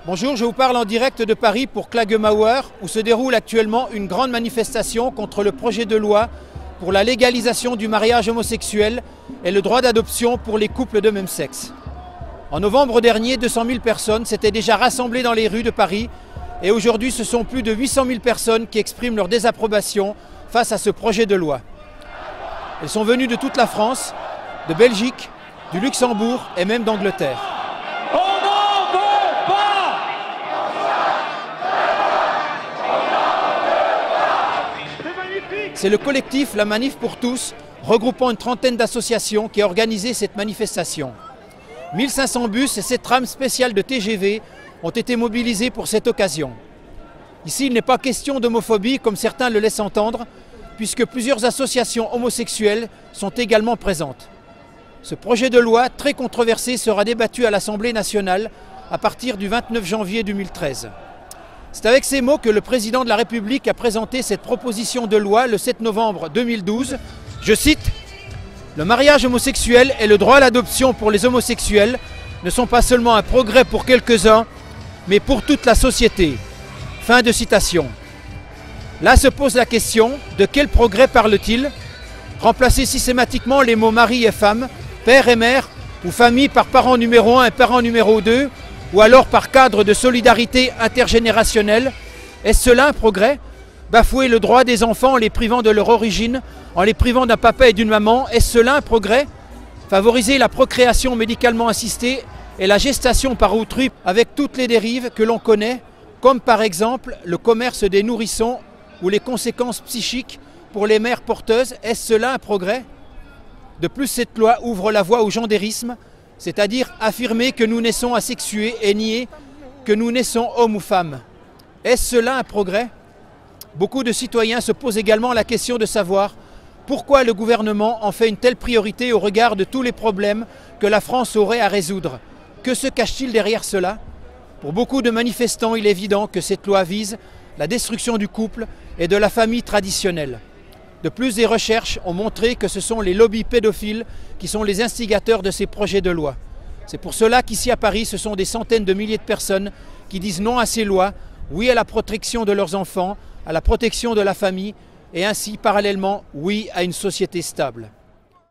Bonjour, je vous parle en direct de Paris pour Klagemauer, où se déroule actuellement une grande manifestation contre le projet de loi pour la légalisation du mariage homosexuel et le droit d'adoption pour les couples de même sexe. En novembre dernier, 200 000 personnes s'étaient déjà rassemblées dans les rues de Paris et aujourd'hui ce sont plus de 800 000 personnes qui expriment leur désapprobation face à ce projet de loi. Elles sont venues de toute la France, de Belgique, du Luxembourg et même d'Angleterre. C'est le collectif La Manif pour tous, regroupant une trentaine d'associations, qui a organisé cette manifestation. 1500 bus et 7 trams spéciales de TGV ont été mobilisés pour cette occasion. Ici, il n'est pas question d'homophobie comme certains le laissent entendre, puisque plusieurs associations homosexuelles sont également présentes. Ce projet de loi très controversé sera débattu à l'Assemblée nationale à partir du 29 janvier 2013. C'est avec ces mots que le président de la République a présenté cette proposition de loi le 7 novembre 2012. Je cite : « Le mariage homosexuel et le droit à l'adoption pour les homosexuels ne sont pas seulement un progrès pour quelques-uns, mais pour toute la société. » Fin de citation. Là se pose la question, de quel progrès parle-t-il ? Remplacer systématiquement les mots mari et femme, père et mère, ou famille par parent numéro 1 et parent numéro 2, ou alors par cadre de solidarité intergénérationnelle. Est-ce cela un progrès ? Bafouer le droit des enfants en les privant de leur origine, en les privant d'un papa et d'une maman, est-ce cela un progrès ? Favoriser la procréation médicalement assistée et la gestation par autrui avec toutes les dérives que l'on connaît, comme par exemple le commerce des nourrissons ou les conséquences psychiques pour les mères porteuses, est-ce cela un progrès ? De plus, cette loi ouvre la voie au gendérisme, c'est-à-dire affirmer que nous naissons asexués et nier que nous naissons hommes ou femmes. Est-ce cela un progrès ? Beaucoup de citoyens se posent également la question de savoir pourquoi le gouvernement en fait une telle priorité au regard de tous les problèmes que la France aurait à résoudre. Que se cache-t-il derrière cela ? Pour beaucoup de manifestants, il est évident que cette loi vise la destruction du couple et de la famille traditionnelle. De plus, des recherches ont montré que ce sont les lobbies pédophiles qui sont les instigateurs de ces projets de loi. C'est pour cela qu'ici à Paris, ce sont des centaines de milliers de personnes qui disent non à ces lois, oui à la protection de leurs enfants, à la protection de la famille et ainsi, parallèlement, oui à une société stable.